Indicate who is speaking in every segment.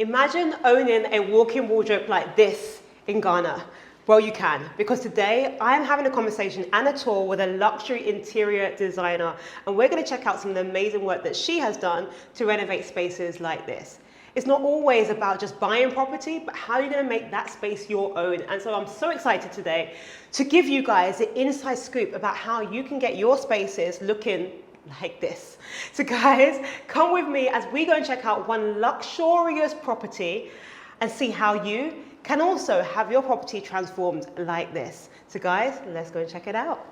Speaker 1: Imagine owning a walk-in wardrobe like this in Ghana. Well, you can, because today I am having a conversation and a tour with a luxury interior designer, and we're going to check out some of the amazing work that she has done to renovate spaces like this. It's not always about just buying property, but how you're going to make that space your own. And so I'm so excited today to give you guys the inside scoop about how you can get your spaces looking like this. So guys, come with me as we go and check out one luxurious property and see how you can also have your property transformed like this. So guys, let's go and check it out.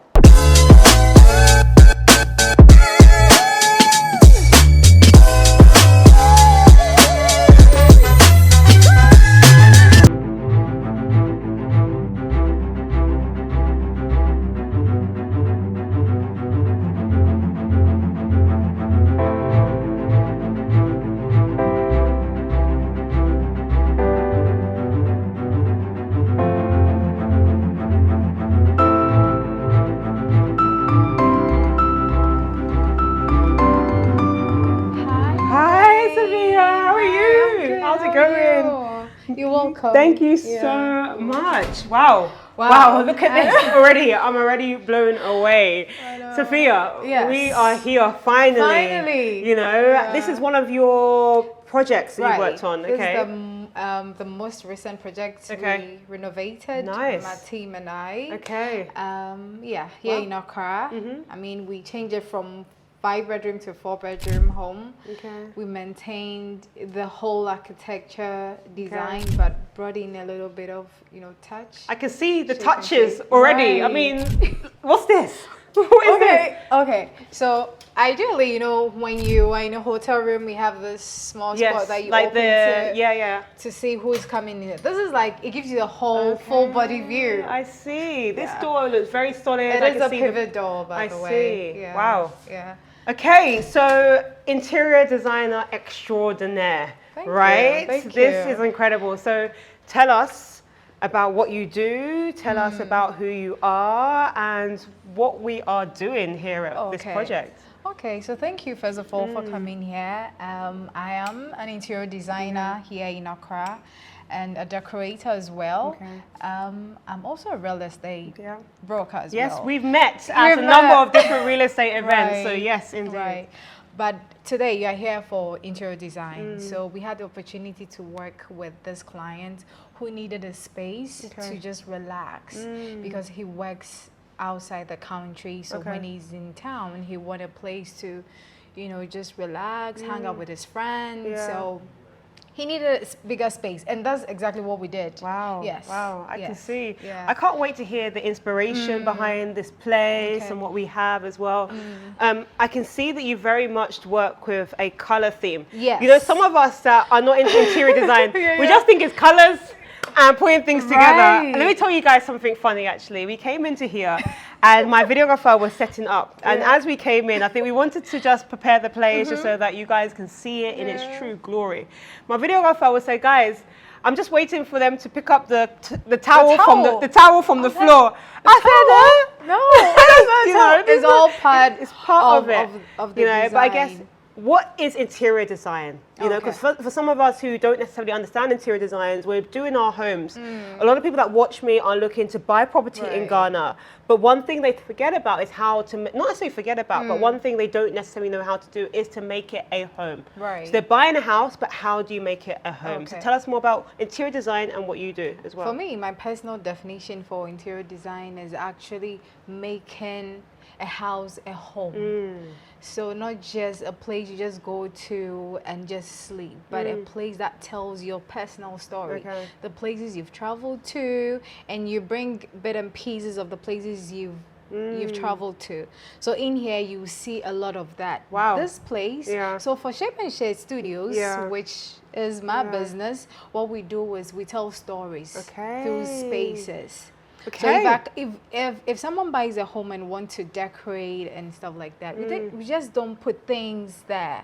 Speaker 2: You're welcome.
Speaker 1: Thank you so much. Wow. Wow, look at this already. I'm already blown away. Sophia, we are here finally. You know, this is one of your projects that you worked on.
Speaker 2: This is the most recent project we renovated.
Speaker 1: Nice.
Speaker 2: My team and I.
Speaker 1: Okay.
Speaker 2: Here in Accra. I mean, we changed it from 5-bedroom to 4-bedroom home. Okay. We maintained the whole architecture design, but brought in a little bit of, touch.
Speaker 1: I can see the touches already.
Speaker 2: Right.
Speaker 1: I mean, what's this? What is this?
Speaker 2: Okay. So ideally, when you are in a hotel room, we have this small spot that you open to see who's coming in. This is like, it gives you the whole full body view.
Speaker 1: I see. This door looks very solid.
Speaker 2: It is a pivot door, by the way.
Speaker 1: I see. Wow. Yeah. Okay, so interior designer extraordinaire, right?
Speaker 2: Thank you.
Speaker 1: This is incredible. So tell us about what you do, tell us about who you are and what we are doing here at this project.
Speaker 2: Okay, so thank you first of all for coming here. I am an interior designer here in Accra and a decorator as well. Okay. I'm also a real estate broker as well.
Speaker 1: Yes, we've met at a number of different real estate events, so yes, indeed.
Speaker 2: Right. But today you are here for interior design. So we had the opportunity to work with this client who needed a space to just relax because he works outside the country. So when he's in town, he wanted a place to, just relax, hang out with his friends. So he needed a bigger space, and that's exactly what we did.
Speaker 1: Wow.
Speaker 2: Yes.
Speaker 1: Wow. I can see. Yeah. I can't wait to hear the inspiration behind this place and what we have as well. I can see that you very much work with a color theme.
Speaker 2: Yes.
Speaker 1: Some of us that are not into interior design, we just think it's colors and putting things together. And let me tell you guys something funny actually. We came into here and my videographer was setting up. And as we came in, I think we wanted to just prepare the place just so that you guys can see it in its true glory. My videographer would say, guys, I'm just waiting for them to pick up the towel from the floor. I said,
Speaker 2: no, it's all part.
Speaker 1: It's part of it.
Speaker 2: Of the design.
Speaker 1: But I guess, what is interior design? Because for some of us who don't necessarily understand interior designs, we're doing our homes. A lot of people that watch me are looking to buy property in Ghana. But one thing they forget about is how to, not necessarily forget about, but one thing they don't necessarily know how to do is to make it a home.
Speaker 2: Right.
Speaker 1: So they're buying a house, but how do you make it a home? So tell us more about interior design and what you do as well.
Speaker 2: For me, my personal definition for interior design is actually making a house a home. So not just a place you just go to and just sleep, but a place that tells your personal story. The places you've traveled to, and you bring bit and pieces of the places you've traveled to. So in here you see a lot of that.
Speaker 1: Wow.
Speaker 2: This place, so for Shape and Shade Studios, which is my business, what we do is we tell stories through spaces. So if someone buys a home and want to decorate and stuff like that, we just don't put things there.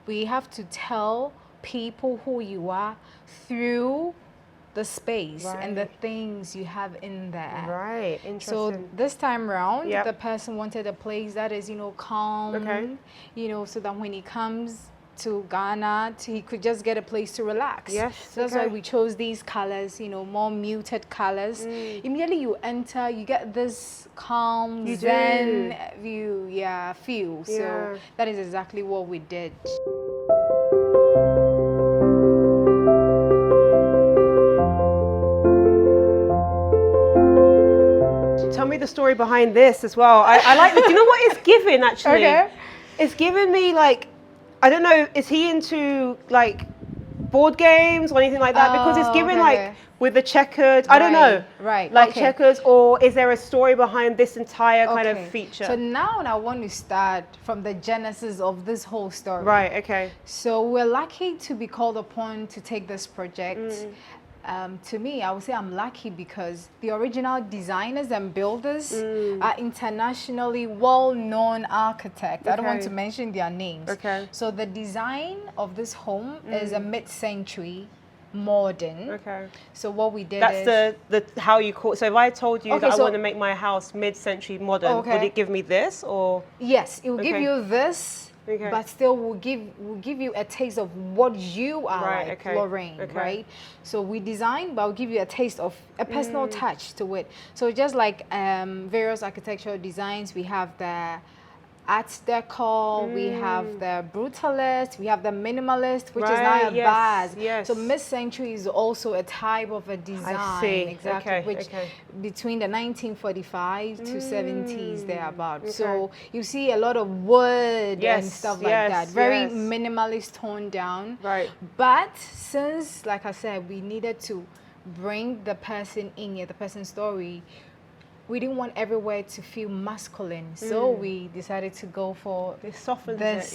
Speaker 2: We have to tell people who you are through the space and the things you have in there.
Speaker 1: Right, interesting.
Speaker 2: So this time around, the person wanted a place that is, calm, so that when he comes, to Ghana, he could just get a place to relax.
Speaker 1: Yes.
Speaker 2: So that's why we chose these colors, you know, more muted colors. Immediately you enter, you get this calm, zen view, feel. So that is exactly what we did.
Speaker 1: Tell me the story behind this as well. I like. Do you know what it's giving actually?
Speaker 2: Okay.
Speaker 1: It's giving me like, I don't know. Is he into like board games or anything like that? Because it's giving like with the checkered. I don't know.
Speaker 2: Right.
Speaker 1: Like checkers, or is there a story behind this entire kind of feature?
Speaker 2: So now I want to start from the genesis of this whole story.
Speaker 1: Right. Okay.
Speaker 2: So we're lucky to be called upon to take this project. To me, I would say I'm lucky because the original designers and builders are internationally well-known architects. I don't want to mention their names.
Speaker 1: Okay.
Speaker 2: So the design of this home is a mid-century modern.
Speaker 1: Okay.
Speaker 2: So what we did
Speaker 1: is the how you call. So if I told you that I want to make my house mid-century modern, would it give me this or?
Speaker 2: Yes, it will give you this. But still will give you a taste of what you are like, Lorraine, right? So we design, but we'll give you a taste of a personal touch to it. So just like various architectural designs, we have the Art Decor, we have the Brutalist, we have the Minimalist, which is now a buzz. Yes. So mid-century is also a type of a design. I see. Exactly. Which between the 1945 to 70s thereabout. So you see a lot of wood and stuff like that. Very minimalist, toned down. Right. But since, like I said, we needed to bring the person in here, the person's story, we didn't want everywhere to feel masculine, so we decided to go for this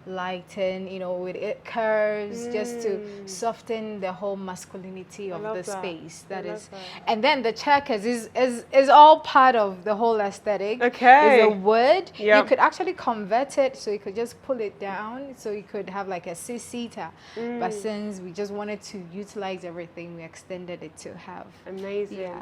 Speaker 2: lighten, you know, with it curves, just to soften the whole masculinity of the space. That is, and then the checkers is all part of the whole aesthetic. Okay, it's a wood. You could actually convert it, so you could just pull it down, so you could have like a 6-seater. But since we just wanted to utilize everything, we extended it to have
Speaker 1: amazing.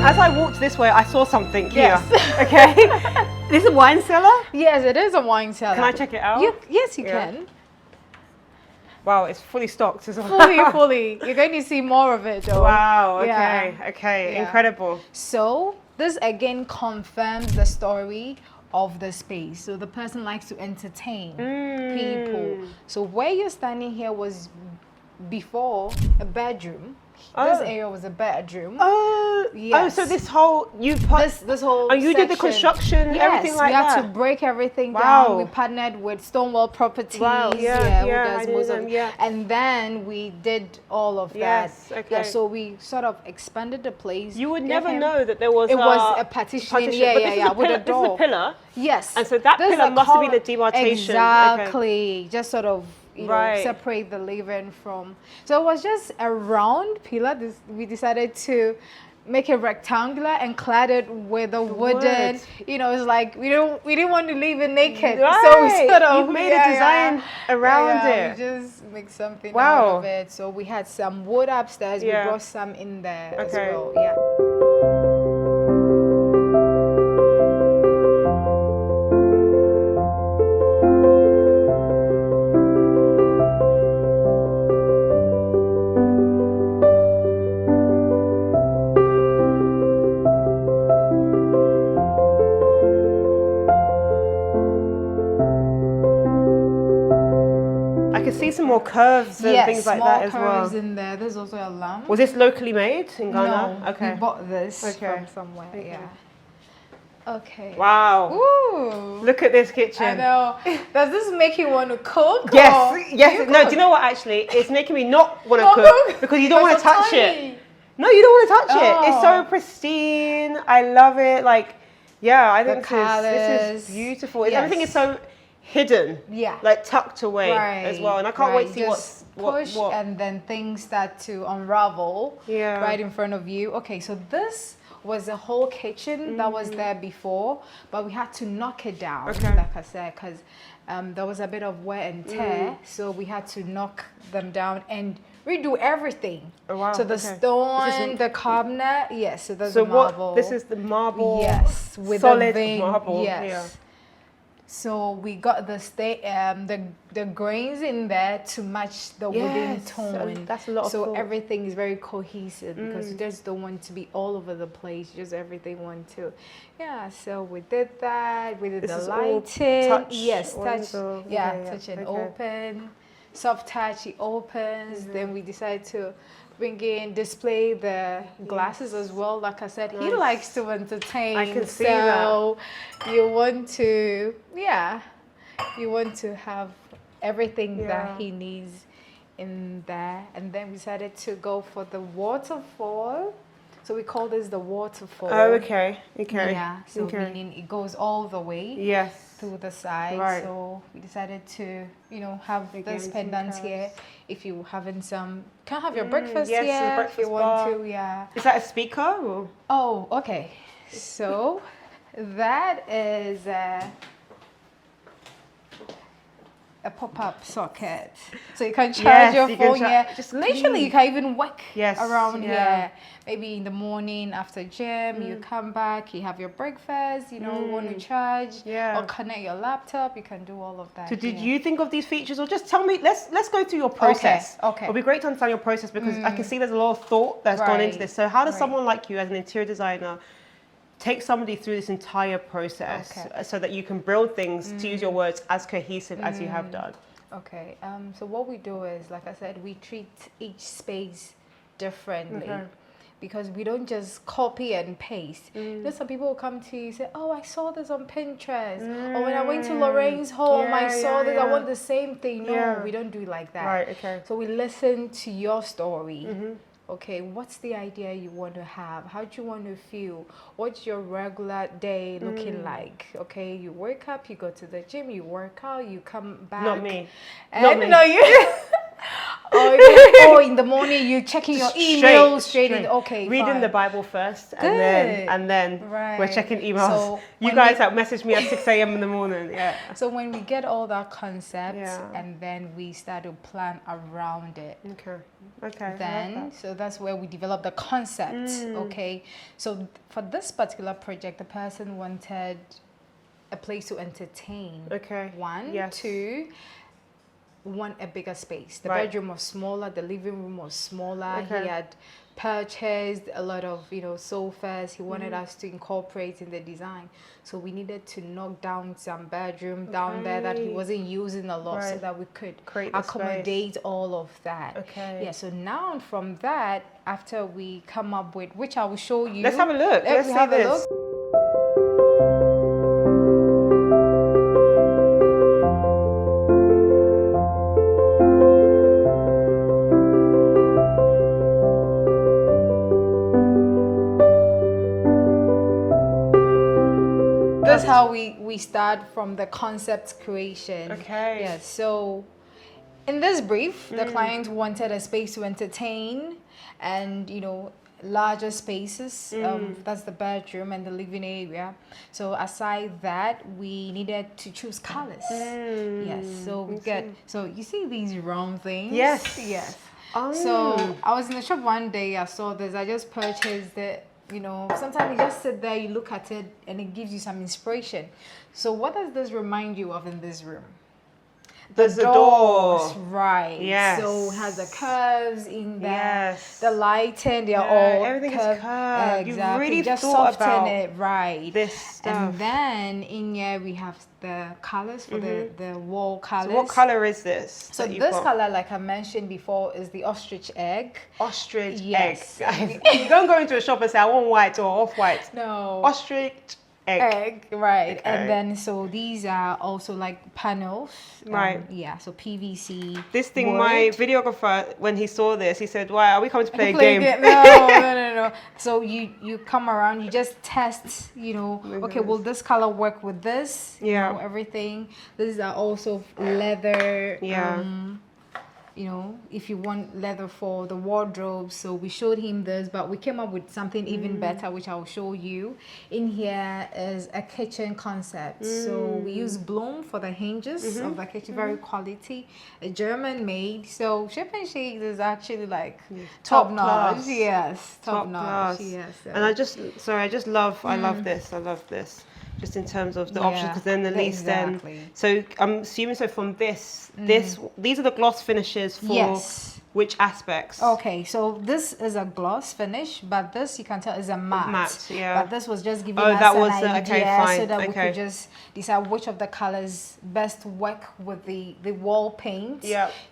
Speaker 1: As I walked this way, I saw something here. Okay. This is a wine cellar?
Speaker 2: Yes, it is a wine cellar.
Speaker 1: Can I check it out?
Speaker 2: Yes, you can.
Speaker 1: Wow, it's fully stocked as well.
Speaker 2: Fully. You're going to see more of it though.
Speaker 1: Wow, okay, okay, incredible.
Speaker 2: So this again confirms the story of the space. So the person likes to entertain people. So where you're standing here was before a bedroom. This area was a bedroom.
Speaker 1: Yes. So this whole this whole you
Speaker 2: section.
Speaker 1: Did the construction, everything like that.
Speaker 2: We had to break everything down. We partnered with Stonewall Properties. Wow. And then we did all of that.
Speaker 1: Yes. Okay.
Speaker 2: Yeah, so we sort of expanded the place.
Speaker 1: You would never know that there was.
Speaker 2: It was a partition. Yeah, with a door.
Speaker 1: This is a pillar.
Speaker 2: Yes.
Speaker 1: And so that pillar must have been the demarcation.
Speaker 2: Exactly. Just sort of. You know, separate the living from. So it was just a round pillar. We decided to make it rectangular and clad it with a wooden. You know, it's like we didn't want to leave it naked. So we sort of
Speaker 1: made a design around it.
Speaker 2: We just make something out of it. So we had some wood upstairs. We brought some in there as well. Yeah.
Speaker 1: Some more curves and things like that as well.
Speaker 2: Yes, curves in there. There's also a lamp.
Speaker 1: Was this locally made in Ghana?
Speaker 2: No, we bought this from somewhere. Yeah. Okay.
Speaker 1: Wow.
Speaker 2: Ooh.
Speaker 1: Look at this kitchen.
Speaker 2: I know. Does this make you want to cook?
Speaker 1: Yes. Yes. No. Do you know what? Actually, it's making me not want to cook because you don't want to touch it. No, you don't want to touch it. It's so pristine. I love it. Like, yeah, I think this is beautiful. Everything is so hidden, like tucked away as well, and I can't wait to see
Speaker 2: what and then things start to unravel right in front of you. Okay, so this was a whole kitchen that was there before, but we had to knock it down,
Speaker 1: Okay.
Speaker 2: like I said, because there was a bit of wear and tear, so we had to knock them down and redo everything.
Speaker 1: Oh, wow.
Speaker 2: So the stone, the cabinet, yes. So there's
Speaker 1: So
Speaker 2: the marble.
Speaker 1: this is the marble.
Speaker 2: Yes, with
Speaker 1: solid
Speaker 2: the vein,
Speaker 1: marble.
Speaker 2: yes.
Speaker 1: Yeah.
Speaker 2: So we got the grains in there to match the wooden tone.
Speaker 1: That's a lot of
Speaker 2: So
Speaker 1: thought.
Speaker 2: everything is very cohesive because you just don't want to be all over the place. Just everything want to, yeah. So we did that. We did the lighting.
Speaker 1: Touch.
Speaker 2: Yes, touch.
Speaker 1: Okay,
Speaker 2: touch and open. Soft touch. It opens. Then we decided to bring in, display the glasses as well. Like I said, he likes to entertain.
Speaker 1: I can see that.
Speaker 2: So you want to, you want to have everything that he needs in there. And then we decided to go for the waterfall. So we call this the waterfall.
Speaker 1: Oh, okay.
Speaker 2: Yeah, so meaning it goes all the way through the side.
Speaker 1: Right.
Speaker 2: So we decided to, have this pendant here. If you having some, can have your breakfast here.
Speaker 1: Breakfast
Speaker 2: if you want to,
Speaker 1: Is that a speaker? Or?
Speaker 2: Oh, okay. So that is a pop-up socket, so you can charge your phone here. Just literally, you can even work around here. Maybe in the morning after gym, you come back, you have your breakfast. Want to charge or connect your laptop. You can do all of that.
Speaker 1: So, did you think of these features, or just tell me? Let's go through your process.
Speaker 2: Okay.
Speaker 1: It'll be great to understand your process because I can see there's a lot of thought that's gone into this. So, how does someone like you, as an interior designer, take somebody through this entire process so that you can build things, to use your words, as cohesive as you have done?
Speaker 2: Okay. So what we do is, like I said, we treat each space differently. Because we don't just copy and paste. Some people will come to you and say, oh, I saw this on Pinterest. Or when I went to Lorraine's home, I saw this, I want the same thing. No, we don't do it like that.
Speaker 1: Right, okay.
Speaker 2: So we listen to your story. Okay, what's the idea you want to have? How do you want to feel? What's your regular day looking like? Okay, you wake up, you go to the gym, you work out, you come back.
Speaker 1: Not me.
Speaker 2: Not me. No, you. Or in the morning you checking your emails straight in. Okay,
Speaker 1: reading the Bible first, and then we're checking emails. So you guys have messaged me at 6 a.m. in the morning. Yeah.
Speaker 2: So when we get all that concepts, and then we start to plan around it.
Speaker 1: Okay.
Speaker 2: Then so that's where we develop the concept. Okay. So for this particular project, the person wanted a place to entertain.
Speaker 1: Okay.
Speaker 2: One, two. Want a bigger space. The bedroom was smaller, the living room was smaller. He had purchased a lot of sofas. He wanted us to incorporate in the design, so we needed to knock down some bedroom down there that he wasn't using a lot, so that we could accommodate all of that. So now from that, after we come up with, which I will show you,
Speaker 1: let's have a look. Let's see this.
Speaker 2: That's how we start from the concept creation. So in this brief, the client wanted a space to entertain and larger spaces. That's the bedroom and the living area. So aside that, we needed to choose colors. So we so you see these round things? Yes. So I was in the shop one day, I saw this, I just purchased it. Sometimes you just sit there, you look at it, and it gives you some inspiration. So what does this remind you of in this room?
Speaker 1: There's the doors.
Speaker 2: Right.
Speaker 1: Yes.
Speaker 2: So it has the curves in there.
Speaker 1: Yes.
Speaker 2: The lighting, they're all
Speaker 1: everything
Speaker 2: curved.
Speaker 1: is curved.
Speaker 2: Exactly.
Speaker 1: You've really
Speaker 2: just
Speaker 1: thought
Speaker 2: soften
Speaker 1: about
Speaker 2: it, right.
Speaker 1: this stuff.
Speaker 2: And then in here we have the colors for the wall colors.
Speaker 1: So what color is this?
Speaker 2: So this color, like I mentioned before, is the ostrich egg.
Speaker 1: Ostrich egg. You don't go into a shop and say, I want white or off-white.
Speaker 2: No.
Speaker 1: Ostrich egg.
Speaker 2: Right. And then so these are also like panels.
Speaker 1: Right.
Speaker 2: So PVC.
Speaker 1: This thing, my videographer, when he saw this, he said, why, are we coming to play a game?
Speaker 2: No. So you come around, you just test, okay, will this color work with this? Everything. These are also leather you know, if you want leather for the wardrobe. So we showed him this, but we came up with something even better, which I'll show you. In here is a kitchen concept. So we use bloom for the hinges of the kitchen, very quality, a German made. So Shape and Shake is actually like top notch. Yes, top notch. Yes.
Speaker 1: And I just love, I love this. Just in terms of the options, because then at least then. So I'm assuming from these are the gloss finishes for which aspects?
Speaker 2: Okay, so this is a gloss finish, but this you can tell is a matte. But this was just giving us an idea so that we could just decide which of the colors best work with the wall paint.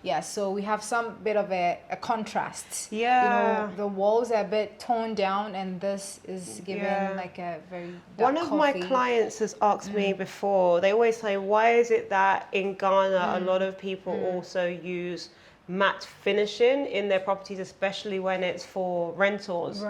Speaker 2: Yeah, so we have some bit of a contrast. You know, the walls are a bit toned down, and this is given like a very dark
Speaker 1: One of my clients has asked me before, they always say, why is it that in Ghana a lot of people also use matte finishing in their properties, especially when it's for rentals,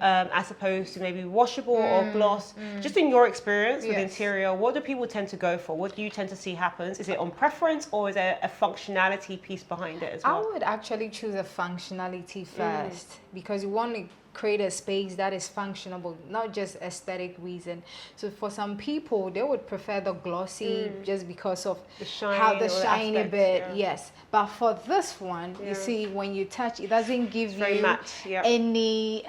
Speaker 1: as opposed to maybe washable or gloss. Just in your experience with interior, what do people tend to go for? What do you tend to see happens? Is it on preference, or is there a functionality piece behind it as well?
Speaker 2: I would actually choose a functionality first, because you want to create a space that is functional, not just aesthetic reason. So for some people, they would prefer the glossy just because of how the shiny bit. Yes, but for this one, you see, when you touch, it doesn't give you any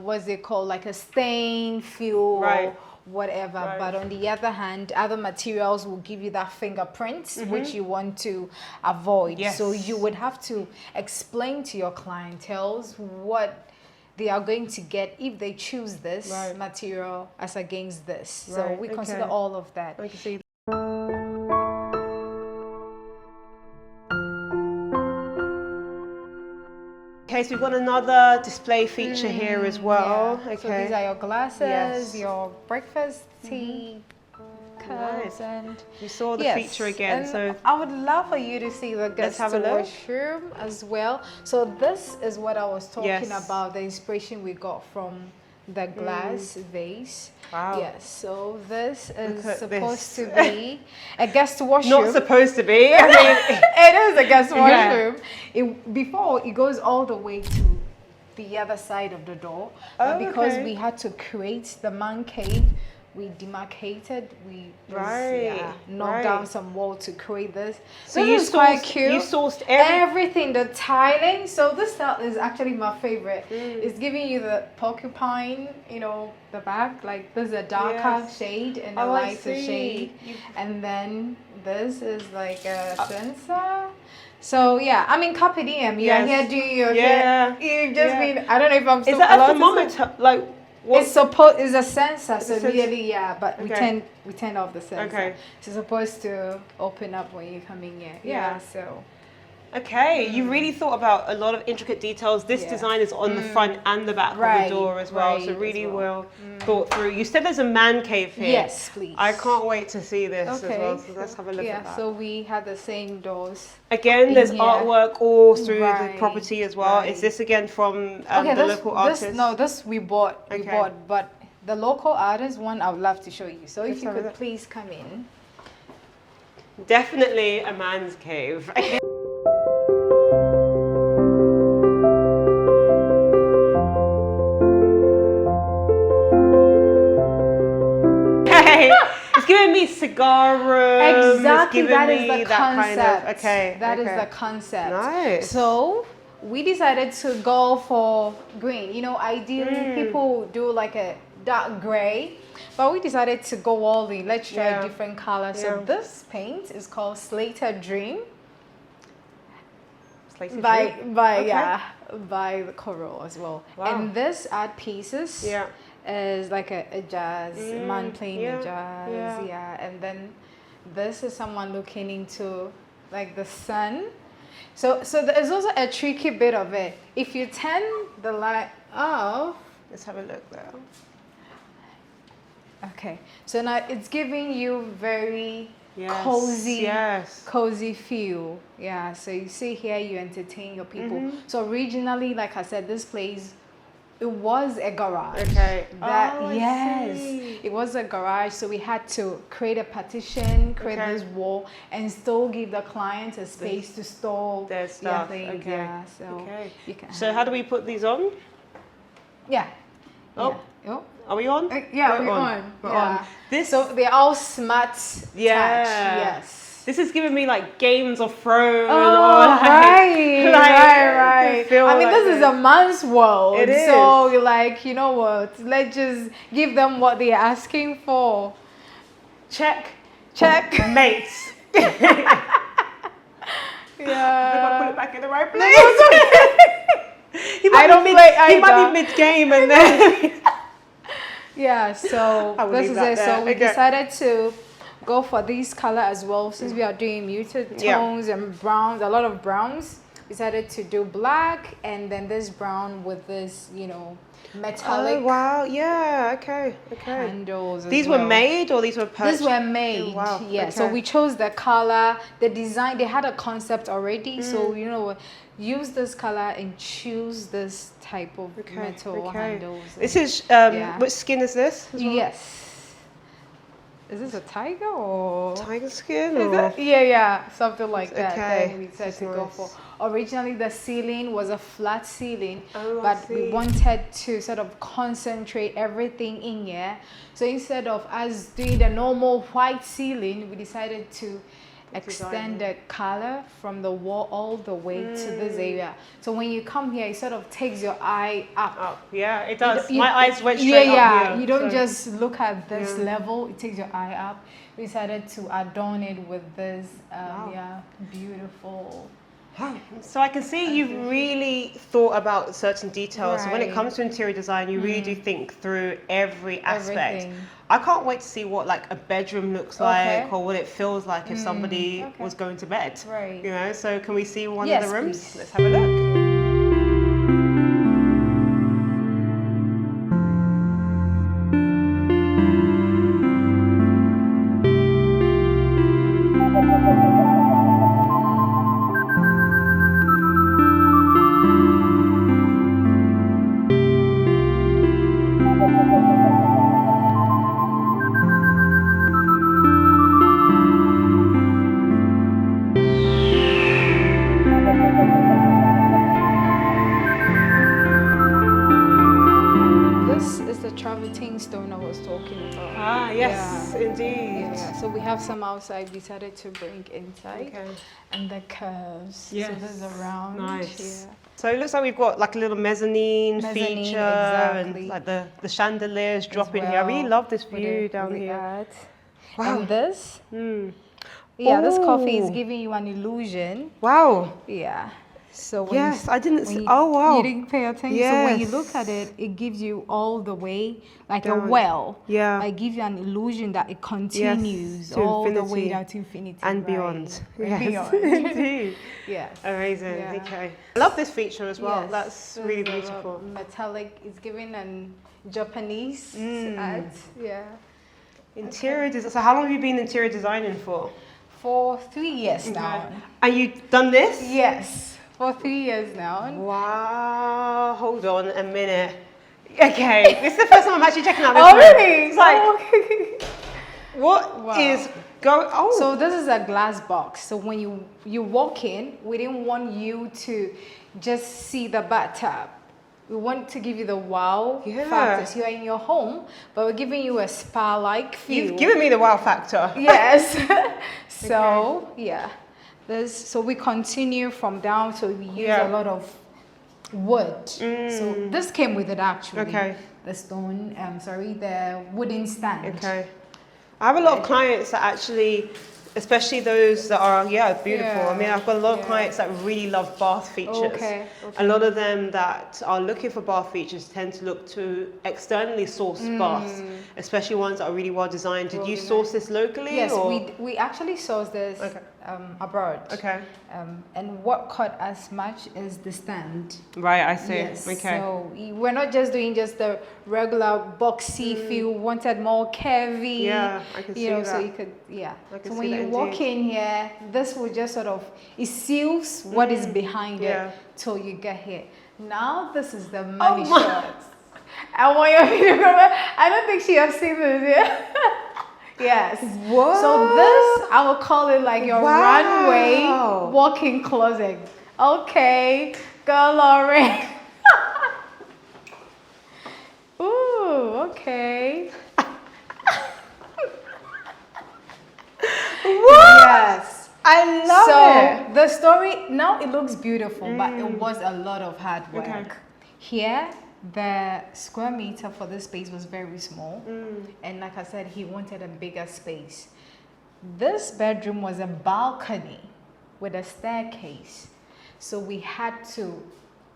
Speaker 2: what's it called, like a stain feel or whatever. But on the other hand, other materials will give you that fingerprint which you want to avoid. So you would have to explain to your clientele what they are going to get if they choose this material as against this. So we consider all of that.
Speaker 1: I can see. Okay, so we've got another display feature here as well. Okay.
Speaker 2: So these are your glasses, your breakfast tea cups, and
Speaker 1: you saw the feature again.
Speaker 2: And
Speaker 1: so
Speaker 2: I would love for you to see the guest washroom as well. So this is what I was talking about, the inspiration we got from the glass vase. Yes, so this is supposed to be a guest washroom.
Speaker 1: Not supposed to be. I mean,
Speaker 2: it is a guest washroom. Before it goes all the way to the other side of the door, but because we had to create the man cave, we demarcated, we knocked down some wall to create this. So this is quite cute.
Speaker 1: You sourced
Speaker 2: everything, the tiling. So this style is actually my favorite. It's giving you the porcupine, you know, the back, like there's a darker shade and a lighter shade. And then this is like a sensor. So yeah, I mean, carpe diem. You're here doing your shit. You've just been, I don't know if I'm still
Speaker 1: allowed. Is that a thermometer? Like,
Speaker 2: it's a sensor, so really, but we turn off the sensor. So it's supposed to open up when you come in here. So.
Speaker 1: Okay, you really thought about a lot of intricate details. This design is on the front and the back of the door as well, so really well thought through. You said there's a man cave here.
Speaker 2: Yes, please.
Speaker 1: I can't wait to see this as well, so let's have a look at that.
Speaker 2: So we have the same doors.
Speaker 1: Again, there's artwork all through the property as well. Is this again from the local artist?
Speaker 2: This we bought, but the local artist one I would love to show you. So if you could please come in.
Speaker 1: Definitely a man's cave. It's giving me cigar room.
Speaker 2: Exactly, that is the concept.
Speaker 1: That
Speaker 2: is the concept.
Speaker 1: Nice.
Speaker 2: So we decided to go for green. You know, ideally people do like a dark gray, but we decided to go all in. Let's try a different color. So this paint is called Slater Dream. By the Coral as well. And this art pieces is like a jazz man playing the jazz. And then this is someone looking into like the sun. So there's also a tricky bit of it. If you turn the light off,
Speaker 1: let's have a look there.
Speaker 2: Okay, so now it's giving you very cozy feel. So you see here, you entertain your people. So originally, like I said, this place It was a garage.
Speaker 1: Okay.
Speaker 2: Yes, it was a garage. So we had to create a partition, create this wall, and still give the client a space to store
Speaker 1: their stuff.
Speaker 2: things.
Speaker 1: Okay.
Speaker 2: Yeah, so you can.
Speaker 1: So how do we put these on?
Speaker 2: Yeah.
Speaker 1: Oh.
Speaker 2: Yeah. Oh.
Speaker 1: Are we on?
Speaker 2: Yeah, we're on.
Speaker 1: We're on. This.
Speaker 2: So they're all smart touch. Yes.
Speaker 1: This is giving me like Games of Thrones.
Speaker 2: Oh, right. I mean, this is a man's world.
Speaker 1: It is.
Speaker 2: So you're like, you know what? Let's just give them what they're asking for.
Speaker 1: Check. Mates.
Speaker 2: Yeah.
Speaker 1: I think I put it back in the right place. He might be mid-game and then.
Speaker 2: Yeah, so this is it. So we decided to go for this color as well, since we are doing muted tones and browns, a lot of browns. Decided to do black and then this brown with this, you know, metallic.
Speaker 1: Oh wow, yeah, okay.
Speaker 2: Handles.
Speaker 1: These were made or these were purchased?
Speaker 2: These were made. Oh, wow. Yeah. Okay. So we chose the color, the design. They had a concept already, so you know, use this color and choose this type of metal handles.
Speaker 1: This is which skin is this?
Speaker 2: Yes. Is this a tiger or
Speaker 1: tiger skin? Or?
Speaker 2: Yeah, something like that.
Speaker 1: Okay.
Speaker 2: Then we decided to go for. Originally, the ceiling was a flat ceiling, but we wanted to sort of concentrate everything in here. So instead of us doing the normal white ceiling, we decided to extend the color from the wall all the way to this area. So when you come here, it sort of takes your eye up.
Speaker 1: Yeah, it does. My eyes went straight up here.
Speaker 2: You don't just look at this level, it takes your eye up. We decided to adorn it with this, beautiful.
Speaker 1: So I can see you've really thought about certain details. So when it comes to interior design, you really do think through every aspect. I can't wait to see what like a bedroom looks like or what it feels like if somebody was going to bed.
Speaker 2: Right.
Speaker 1: You know, so can we see one of the rooms? Please. Let's have a look.
Speaker 2: Stone I was talking about.
Speaker 1: Yes, indeed.
Speaker 2: Yeah. So we have some outside, we decided to bring inside. And the curves. Yes. So there's a round.
Speaker 1: Nice. Yeah. So it looks like we've got like a little mezzanine feature and like the chandeliers dropping here. I really love this view down here.
Speaker 2: Wow. And this? This coffee is giving you an illusion.
Speaker 1: Wow.
Speaker 2: Yeah. So when
Speaker 1: I didn't see. Oh wow!
Speaker 2: You didn't pay attention. Yes. So when you look at it, it gives you all the way like a well. Yeah. It gives you an illusion that it continues all the way down to infinity
Speaker 1: and beyond.
Speaker 2: Beyond.
Speaker 1: Indeed.
Speaker 2: Yes.
Speaker 1: Amazing. Yeah. Okay. I love this feature as well. Yes. That's really beautiful.
Speaker 2: Metallic. It's giving an Japanese art. Yeah.
Speaker 1: Interior design. So how long have you been interior designing for?
Speaker 2: For 3 years now.
Speaker 1: And you've done this?
Speaker 2: Yes. For 3 years now.
Speaker 1: Wow. Hold on a minute. Okay. This is the first time I'm actually checking out this room.
Speaker 2: Really?
Speaker 1: It's like, what is going on?
Speaker 2: So this is a glass box. So when you walk in, we didn't want you to just see the bathtub. We want to give you the wow factor. You're in your home, but we're giving you a spa-like feel.
Speaker 1: You've given me the wow factor.
Speaker 2: Yes. So, so we continue from down, so we use a lot of wood. So this came with it actually. Okay. The stone, the wooden stand.
Speaker 1: Okay. I have a lot of clients that actually, especially those that are, beautiful. Yeah. I mean, I've got a lot of clients that really love bath features. Okay. A lot of them that are looking for bath features tend to look to externally sourced baths, especially ones that are really well designed. Did you source this locally?
Speaker 2: Yes, we actually sourced this abroad.
Speaker 1: Okay.
Speaker 2: And what caught us much is the stand.
Speaker 1: Right, I see.
Speaker 2: Yes.
Speaker 1: Okay.
Speaker 2: So we're not just doing just the regular boxy feel. Wanted more curvy.
Speaker 1: Yeah, I can see that.
Speaker 2: So you could, So when you
Speaker 1: that
Speaker 2: walk in here, this will just sort of, it seals what is behind it till you get here. Now this is the money shot. I want your videographer. I don't think she has seen this yet. Yes.
Speaker 1: What?
Speaker 2: So this, I will call it like your runway walk-in closet. Okay, go Lauren. Ooh, okay.
Speaker 1: What?
Speaker 2: Yes.
Speaker 1: I love it.
Speaker 2: So the story, now it looks beautiful, but it was a lot of hard work.
Speaker 1: Okay.
Speaker 2: Here, the square meter for this space was very small. And like I said, he wanted a bigger space. This bedroom was a balcony with a staircase. So we had to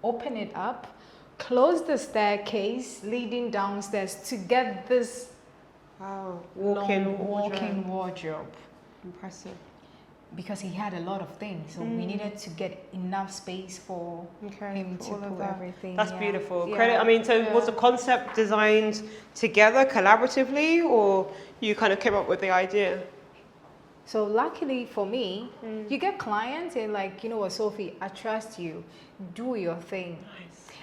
Speaker 2: open it up, close the staircase leading downstairs to get this
Speaker 1: walk-in
Speaker 2: wardrobe.
Speaker 1: Impressive.
Speaker 2: Because he had a lot of things, so we needed to get enough space for him to put everything.
Speaker 1: That's beautiful. Credit. I mean, so was the concept designed together, collaboratively, or you kind of came up with the idea?
Speaker 2: So luckily for me, you get clients and like, you know what, Sophie, I trust you. Do your thing. Nice.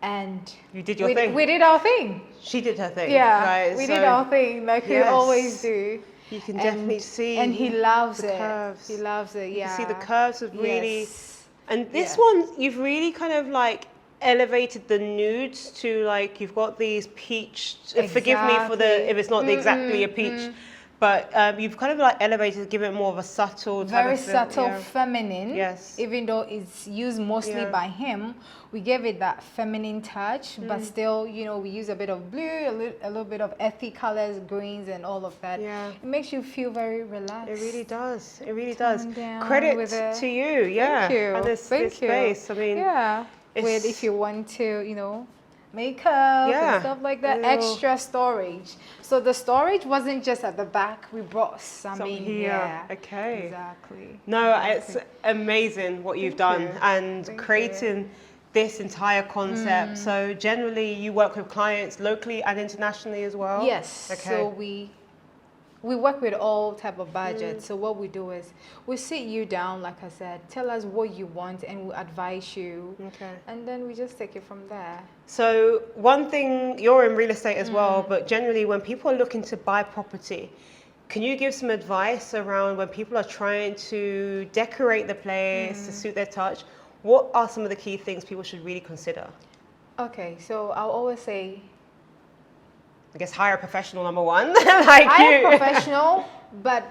Speaker 2: And
Speaker 1: you did your thing.
Speaker 2: We did our thing.
Speaker 1: She did her thing.
Speaker 2: Yeah,
Speaker 1: right?
Speaker 2: we did our thing, like we always do.
Speaker 1: You can definitely see.
Speaker 2: And he loves
Speaker 1: the
Speaker 2: it.
Speaker 1: Curves.
Speaker 2: He loves it,
Speaker 1: You can see the curves of really.
Speaker 2: Yes.
Speaker 1: And this one, you've really kind of like elevated the nudes to like, you've got these peach, forgive me for the, if it's not exactly a peach, but you've kind of like elevated, given it more of a subtle type
Speaker 2: very
Speaker 1: of feel.
Speaker 2: subtle feminine.
Speaker 1: Yes.
Speaker 2: Even though it's used mostly by him, we gave it that feminine touch, but still, you know, we use a bit of blue, a little bit of earthy colors, greens, and all of that.
Speaker 1: Yeah.
Speaker 2: It makes you feel very relaxed.
Speaker 1: It really does. It really does.
Speaker 2: Down
Speaker 1: Credit
Speaker 2: with
Speaker 1: to you. Yeah.
Speaker 2: Thank you.
Speaker 1: And this space. I mean.
Speaker 2: Yeah. With if you want to, you know, makeup and stuff like that, extra storage. So the storage wasn't just at the back, we brought some in here.
Speaker 1: Okay.
Speaker 2: Exactly.
Speaker 1: No, it's amazing what you've done and creating this entire concept. So generally you work with clients locally and internationally as well?
Speaker 2: Yes.
Speaker 1: Okay.
Speaker 2: So we work with all type of budgets. So what we do is we sit you down, like I said, tell us what you want and we'll advise you.
Speaker 1: Okay.
Speaker 2: And then we just take it from there.
Speaker 1: So one thing, you're in real estate as well, but generally when people are looking to buy property, can you give some advice around when people are trying to decorate the place to suit their touch? What are some of the key things people should really consider?
Speaker 2: Okay, so I'll always say,
Speaker 1: I guess hire a professional, number one, like
Speaker 2: hire
Speaker 1: you.
Speaker 2: a professional, but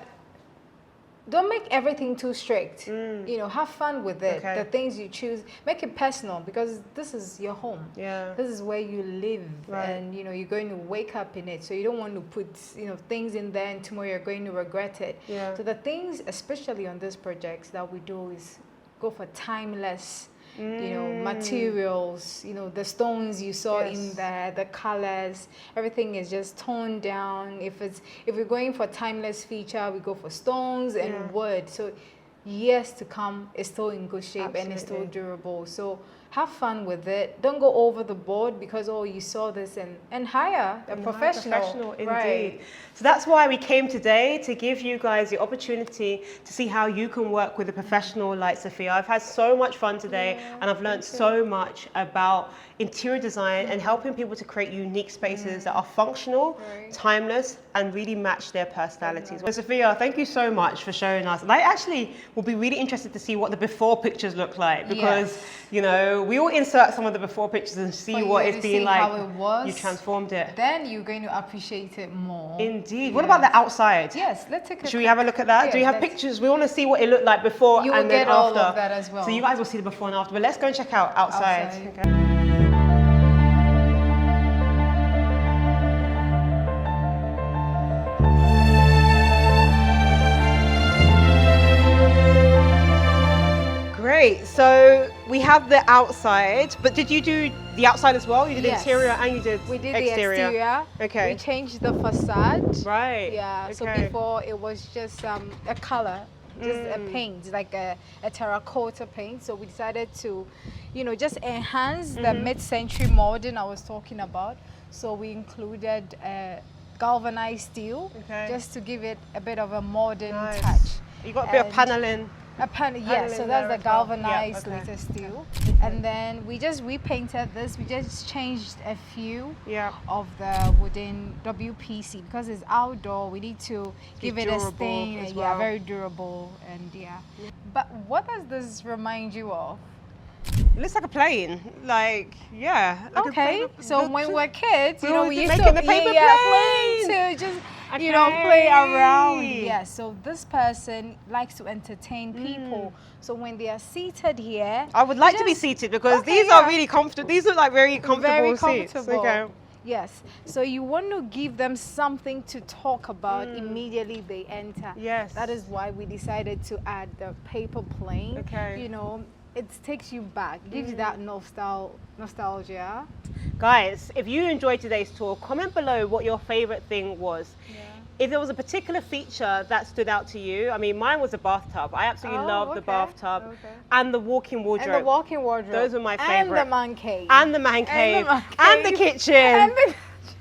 Speaker 2: don't make everything too strict. You know, have fun with it.
Speaker 1: Okay.
Speaker 2: The things you choose, make it personal because this is your home.
Speaker 1: Yeah.
Speaker 2: This is where you live,
Speaker 1: Right.
Speaker 2: and you know you're going to wake up in it. So you don't want to put things in there, and tomorrow you're going to regret it.
Speaker 1: Yeah.
Speaker 2: So the things, especially on these projects, that we do is go for timeless. Materials, the stones you saw in there, the colors, everything is just toned down. If we're going for timeless feature, we go for stones and wood. So years to come, it's still in good shape and it's still durable. So have fun with it. Don't go over the board because you saw this and hire a professional.
Speaker 1: Indeed.
Speaker 2: Right.
Speaker 1: So that's why we came today, to give you guys the opportunity to see how you can work with a professional like Sophia. I've had so much fun today and I've learned so much about interior design and helping people to create unique spaces that are functional, timeless, and really match their personalities. Well, Sophia, thank you so much for showing us. And I actually will be really interested to see what the before pictures look like because, we will insert some of the before pictures and see what it's been like.
Speaker 2: How it was.
Speaker 1: You transformed it.
Speaker 2: Then you're going to appreciate it more.
Speaker 1: Indeed. What about the outside?
Speaker 2: Yes, let's take a
Speaker 1: Should we have a look at that? Do you have pictures? We want to see what it looked like before and then after.
Speaker 2: You will get all of that as well.
Speaker 1: So you guys will see the before and after. But let's go and check out outside. Okay. Great. So we have the outside, but did you do the outside as well? You did interior and you did exterior.
Speaker 2: We did the exterior.
Speaker 1: Okay.
Speaker 2: We changed the facade.
Speaker 1: Right.
Speaker 2: Yeah.
Speaker 1: Okay.
Speaker 2: So before it was just a color. just a paint, like a terracotta paint. So we decided to, you know, just enhance the mid-century modern I was talking about. So we included galvanized steel, just to give it a bit of a modern touch.
Speaker 1: You got a bit of paneling.
Speaker 2: Yeah, so that's the galvanized latest steel. And then we just repainted this. We just changed a few of the wooden WPC because it's outdoor. We need to give it a stain.
Speaker 1: As well.
Speaker 2: Very durable. And But what does this remind you of?
Speaker 1: It looks like a plane. Like, like
Speaker 2: okay. So when we're kids, you know, we used
Speaker 1: to
Speaker 2: to
Speaker 1: the paper
Speaker 2: plane to just you know, play around. Yeah, so this person likes to entertain people. So when they are seated here,
Speaker 1: I would like to be seated because these are really comfortable. These look like very comfortable seats. Okay.
Speaker 2: Yes. So you want to give them something to talk about immediately they enter.
Speaker 1: Yes.
Speaker 2: That is why we decided to add the paper plane.
Speaker 1: Okay.
Speaker 2: You know, it takes you back, gives you that nostalgia.
Speaker 1: Guys, if you enjoyed today's tour, comment below what your favorite thing was. If there was a particular feature that stood out to you, I mean, mine was the bathtub. I absolutely love the bathtub and the walk-in wardrobe.
Speaker 2: And the walk-in wardrobe.
Speaker 1: Those were my favorite.
Speaker 2: And the man cave.
Speaker 1: And the man cave. And the kitchen.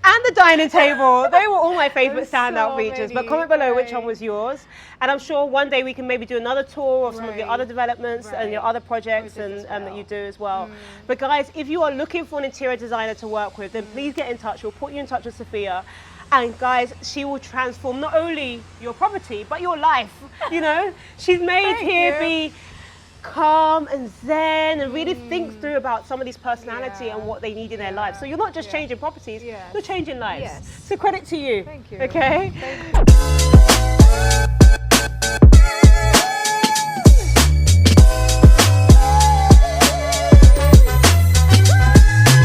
Speaker 1: And the dining table. They were all my favorite standout features. But comment below which one was yours. And I'm sure one day we can maybe do another tour of some of your other developments and your other projects that you do as well. But guys, if you are looking for an interior designer to work with, then please get in touch. We'll put you in touch with Sophia. And guys, she will transform not only your property, but your life. You know, she's made here be calm and zen and really think through about some of these personality and what they need in their lives. So you're not just changing properties, you're changing lives. So credit to you.
Speaker 2: Thank you.
Speaker 1: Okay.
Speaker 2: Thank you.